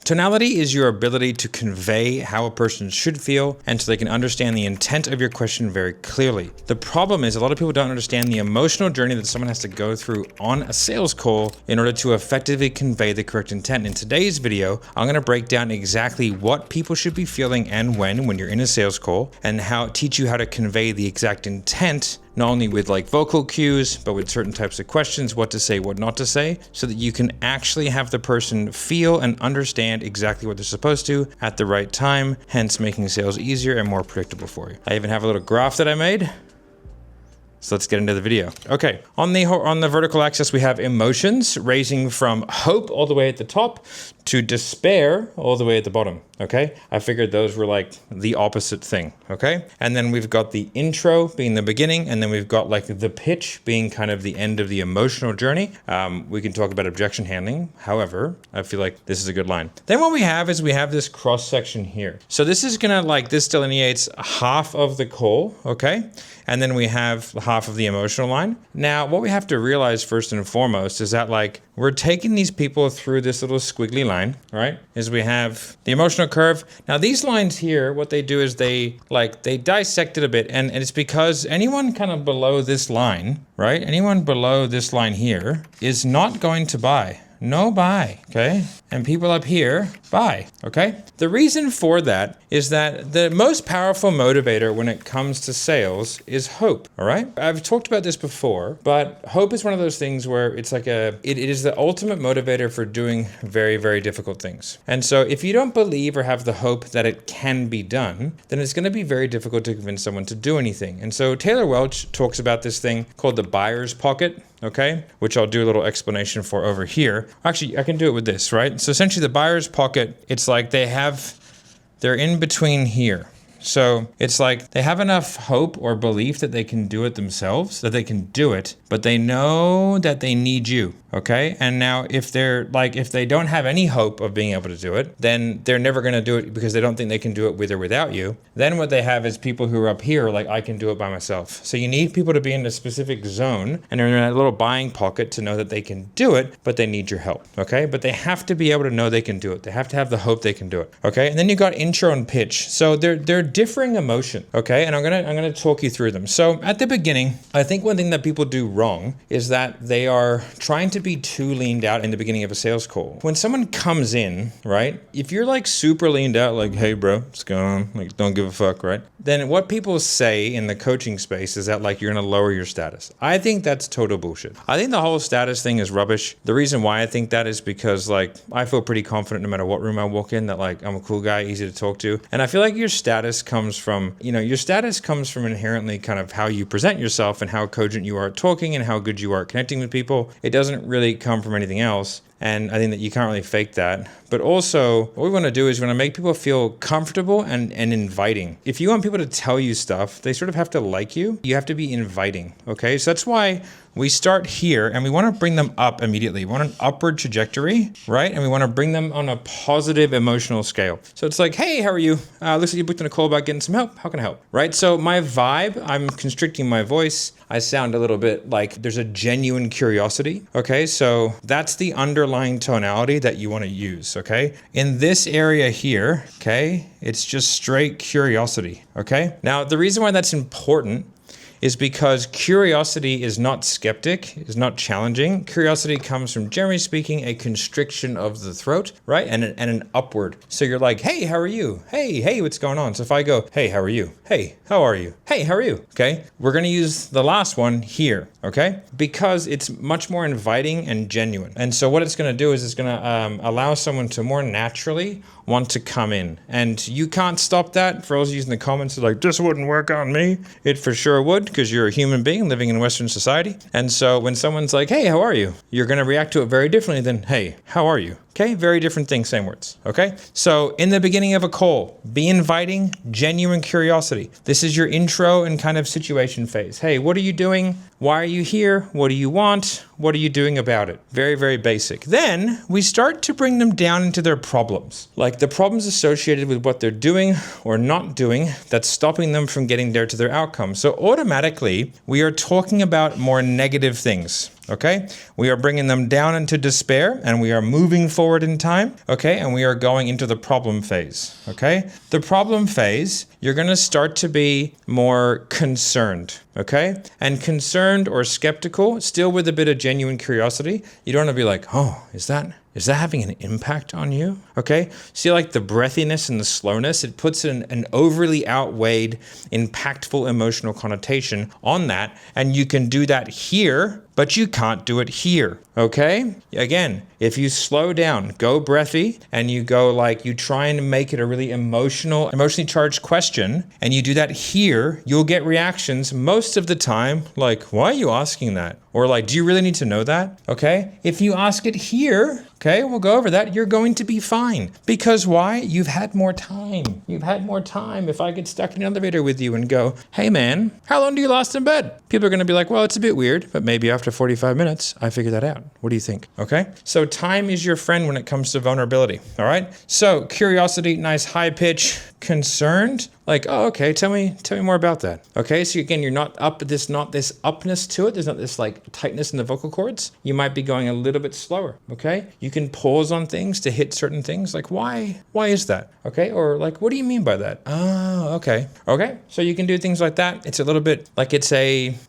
Tonality is your ability to convey how a person should feel and so they can understand the intent of your question very clearly. The problem is a lot of people don't understand the emotional journey that someone has to go through on a sales call in order to effectively convey the correct intent. In today's video, I'm going to break down exactly what people should be feeling and when you're in a sales call, and teach you how to convey the exact intent, not only with like vocal cues, but with certain types of questions, what to say, what not to say, so that you can actually have the person feel and understand exactly what they're supposed to at the right time, hence making sales easier and more predictable for you. I even have a little graph that I made. So let's get into the video. Okay, on the vertical axis, we have emotions ranging from hope all the way at the top to despair all the way at the bottom, okay? I figured those were like the opposite thing, okay? And then we've got the intro being the beginning, and then we've got like the pitch being kind of the end of the emotional journey. We can talk about objection handling. However, I feel like this is a good line. Then what we have is we have this cross section here. So this is gonna this delineates half of the call, okay? And then we have half of the emotional line. Now, what we have to realize first and foremost is that like we're taking these people through this little squiggly line, right? Is we have the emotional curve. Now these lines here, what they do is they dissect it a bit, and it's because anyone kind of below this line, right? Anyone below this line here is not going to buy. No buy, okay? And people up here, buy, okay? The reason for that is that the most powerful motivator when it comes to sales is hope, all right? I've talked about this before, but hope is one of those things where it's like it is the ultimate motivator for doing very, very difficult things. And so if you don't believe or have the hope that it can be done, then it's gonna be very difficult to convince someone to do anything. And so Taylor Welch talks about this thing called the buyer's pocket, okay? Which I'll do a little explanation for over here. Actually, I can do it with this, right? So essentially the buyer's pocket, it's like they're in between here. So it's like they have enough hope or belief that they can do it themselves, that they can do it, but they know that they need you, okay? And now if they don't have any hope of being able to do it, then they're never gonna do it because they don't think they can do it with or without you. Then what they have is people who are up here like, I can do it by myself. So you need people to be in a specific zone and they're in a little buying pocket to know that they can do it, but they need your help, okay? But they have to be able to know they can do it. They have to have the hope they can do it, okay? And then you got intro and pitch. So they're differing emotion, okay? And I'm gonna talk you through them. So at the beginning, I think one thing that people do wrong is that they are trying to be too leaned out in the beginning of a sales call. When someone comes in, right? If you're like super leaned out, like, hey bro, what's going on? Like, don't give a fuck, right? Then what people say in the coaching space is that like you're gonna lower your status. I think that's total bullshit. I think the whole status thing is rubbish. The reason why I think that is because like I feel pretty confident no matter what room I walk in that like I'm a cool guy, easy to talk to. And I feel like your status comes from inherently kind of how you present yourself and how cogent you are at talking and how good you are at connecting with people. It doesn't really come from anything else. And I think that you can't really fake that. But also, what we want to do is we want to make people feel comfortable and inviting. If you want people to tell you stuff, they sort of have to like you. You have to be inviting, okay? So that's why we start here and we want to bring them up immediately. We want an upward trajectory, right? And we want to bring them on a positive emotional scale. So it's like, hey, how are you? Looks like you booked in a call about getting some help. How can I help? Right? So my vibe, I'm constricting my voice. I sound a little bit like there's a genuine curiosity. Okay, so that's the underlying tonality that you want to use, okay? In this area here, okay, it's just straight curiosity, okay? Now, the reason why that's important is because curiosity is not skeptic, is not challenging. Curiosity comes from, generally speaking, a constriction of the throat, right? And an upward. So you're like, hey, how are you? Hey, what's going on? So if I go, hey, how are you? Hey, how are you? Hey, how are you? Okay, we're gonna use the last one here, okay? Because it's much more inviting and genuine. And so what it's gonna do is it's gonna allow someone to more naturally want to come in. And you can't stop that. For those using the comments, like, this wouldn't work on me. It for sure would, because you're a human being living in Western society. And so when someone's like, hey, how are you? You're gonna react to it very differently than, hey, how are you? Okay, very different things, same words, okay? So in the beginning of a call, be inviting, genuine curiosity. This is your intro and kind of situation phase. Hey, what are you doing? Why are you here? What do you want? What are you doing about it? Very, very basic. Then we start to bring them down into their problems, like the problems associated with what they're doing or not doing that's stopping them from getting there to their outcome. So automatically, we are talking about more negative things. okay? We are bringing them down into despair, and we are moving forward in time, okay? And we are going into the problem phase, okay? The problem phase, you're gonna start to be more concerned, okay? And concerned or skeptical, still with a bit of genuine curiosity. You don't wanna be like, oh, is that having an impact on you? Okay, see, like the breathiness and the slowness, it puts an overly outweighed, impactful emotional connotation on that. And you can do that here, but you can't do it here, okay? Again, if you slow down, go breathy, and you go like, you try and make it a really emotionally charged question, and you do that here, you'll get reactions most of the time like, why are you asking that? Or like, do you really need to know that? Okay, if you ask it here, okay, we'll go over that, you're going to be fine. Because why? You've had more time. You've had more time. If I get stuck in an elevator with you and go, hey man, how long do you last in bed? People are gonna be like, well, it's a bit weird, but maybe after 45 minutes, I figured that out. What do you think? Okay, so time is your friend when it comes to vulnerability, all right? So curiosity, nice high pitch, concerned, like, oh, okay, tell me more about that. Okay, so again, you're not this upness to it. There's not this like tightness in the vocal cords. You might be going a little bit slower, okay? You can pause on things to hit certain things, like why is that? Okay, or like, what do you mean by that? Oh, okay. Okay, so you can do things like that. It's a little bit like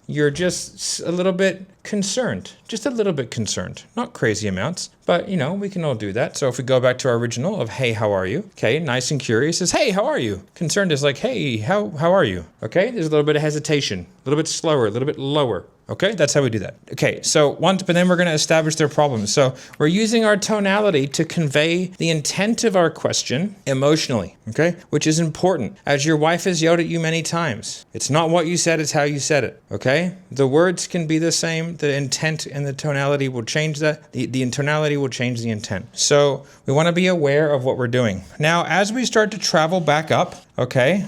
you're just a little bit concerned, just a little bit concerned, not crazy amounts, but you know, we can all do that. So if we go back to our original of, hey, how are you? Okay, nice and curious is, hey, how are you? Concerned is like, hey, how are you? Okay, there's a little bit of hesitation, a little bit slower, a little bit lower. Okay, that's how we do that. Okay, so but then we're going to establish their problems. So we're using our tonality to convey the intent of our question emotionally, okay? Which is important. As your wife has yelled at you many times, it's not what you said, it's how you said it, okay? The words can be the same, the intent and the tonality will change that. The tonality will change the intent. So we want to be aware of what we're doing. Now, as we start to travel back up, okay,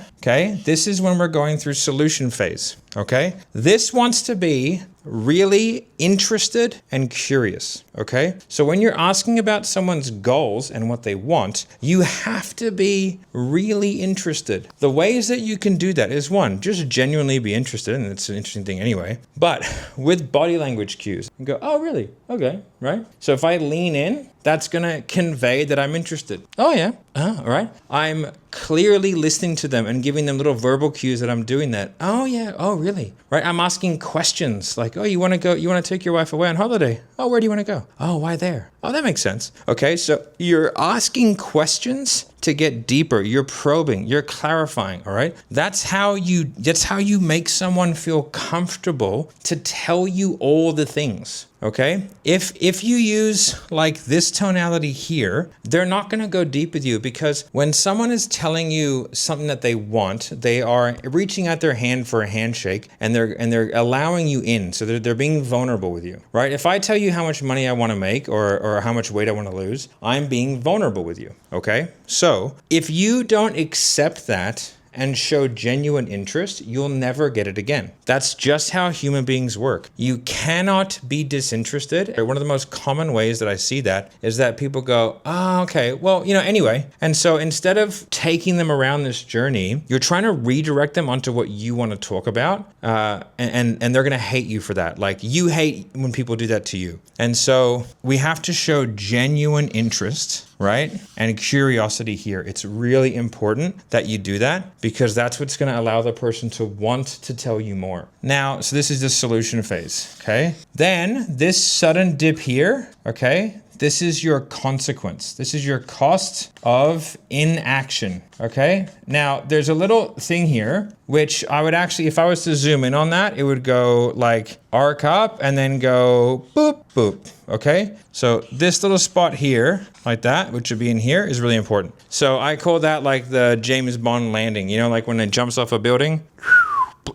this is when we're going through solution phase, okay? This wants to be really interested and curious, okay? So when you're asking about someone's goals and what they want, you have to be really interested. The ways that you can do that is one, just genuinely be interested, and it's an interesting thing anyway, but with body language cues, and go, oh, really? Okay, right? So if I lean in, that's gonna convey that I'm interested. Oh yeah, all right. I'm clearly listening to them and giving them little verbal cues that I'm doing that. Oh yeah, oh really? Right, I'm asking questions like, oh, you wanna take your wife away on holiday? Oh, where do you wanna go? Oh, why there? Oh, that makes sense. Okay, so you're asking questions to get deeper. You're probing, you're clarifying, all right? That's how you make someone feel comfortable to tell you all the things. Okay, if you use like this tonality here, they're not going to go deep with you, because when someone is telling you something that they want, they are reaching out their hand for a handshake, and they're allowing you in. So they're being vulnerable with you, right? If I tell you how much money I want to make or how much weight I want to lose, I'm being vulnerable with you. Okay, so if you don't accept that and show genuine interest, you'll never get it again. That's just how human beings work. You cannot be disinterested. One of the most common ways that I see that is that people go, oh, okay, well, anyway. And so instead of taking them around this journey, you're trying to redirect them onto what you want to talk about, and they're gonna hate you for that. Like, you hate when people do that to you. And so we have to show genuine interest, right? And curiosity here. It's really important that you do that, because that's what's going to allow the person to want to tell you more. Now, so this is the solution phase, okay? Then this sudden dip here, okay? This is your consequence. This is your cost of inaction, okay? Now, there's a little thing here, which I would actually, if I was to zoom in on that, it would go like arc up and then go boop, boop, okay? So this little spot here, like that, which would be in here, is really important. So I call that like the James Bond landing, like when it jumps off a building,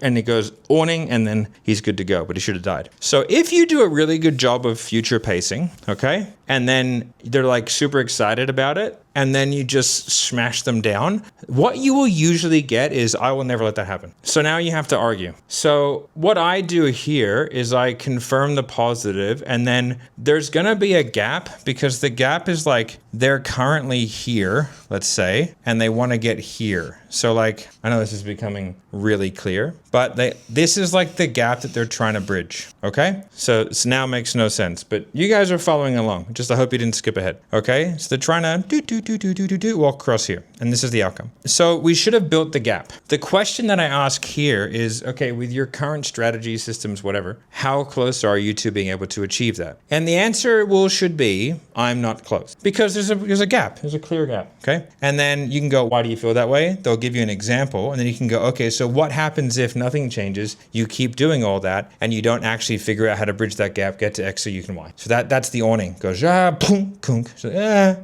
and it goes awning, and then he's good to go, but he should have died. So if you do a really good job of future pacing, okay, and then they're like super excited about it, and then you just smash them down, what you will usually get is, I will never let that happen. So now you have to argue. So what I do here is I confirm the positive, and then there's gonna be a gap, because the gap is like, they're currently here, let's say, and they want to get here. So like, I know this is becoming really clear, but this is like the gap that they're trying to bridge, okay? So this now makes no sense, but you guys are following along. Just I hope you didn't skip ahead, okay? So they're trying to walk across here, and this is the outcome. So we should have built the gap. The question that I ask here is, okay, with your current strategy, systems, whatever, how close are you to being able to achieve that? And the answer should be, I'm not close, because there's a gap, there's a clear gap, okay? And then you can go, why do you feel that way? They'll give you an example, and then you can go, okay, so what happens if nothing changes? You keep doing all that, and you don't actually figure out how to bridge that gap, get to X so you can Y. So that's the awning. Goes, boom, kunk, so,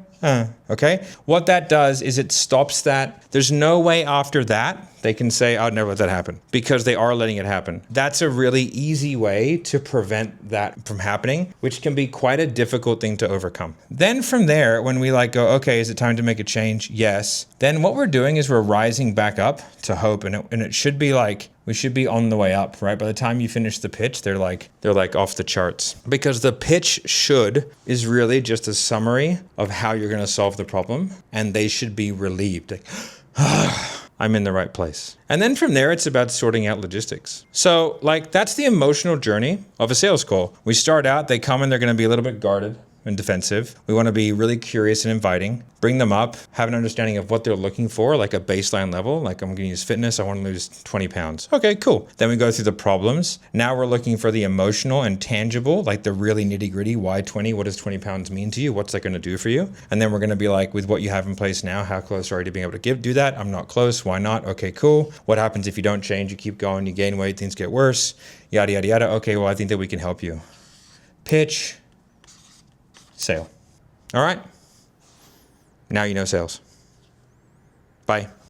okay? What that does is it stops that. There's no way after that they can say, I'd never let that happen, because they are letting it happen. That's a really easy way to prevent that from happening, which can be quite a difficult thing to overcome. Then from there, when we like go, okay, is it time to make a change? Yes. Then what we're doing is we're rising back up to hope, and it should be like, we should be on the way up, right? By the time you finish the pitch, they're like off the charts, because the pitch is really just a summary of how you're going to solve the problem, and they should be relieved. Like, I'm in the right place. And then from there, it's about sorting out logistics. So like, that's the emotional journey of a sales call. We start out, they come in, they're going to be a little bit guarded and defensive. We want to be really curious and inviting, bring them up, have an understanding of what they're looking for, like a baseline level. Like, I'm going to use fitness. I want to lose 20 pounds. Okay, cool. Then we go through the problems. Now we're looking for the emotional and tangible, like the really nitty gritty. Why 20? What does 20 pounds mean to you? What's that going to do for you? And then we're going to be like, with what you have in place now, how close are you to being able to do that? I'm not close. Why not? Okay, cool. What happens if you don't change? You keep going, you gain weight, things get worse, yada, yada, yada. Okay, well, I think that we can help you. Pitch, sale. All right. Now you know sales. Bye.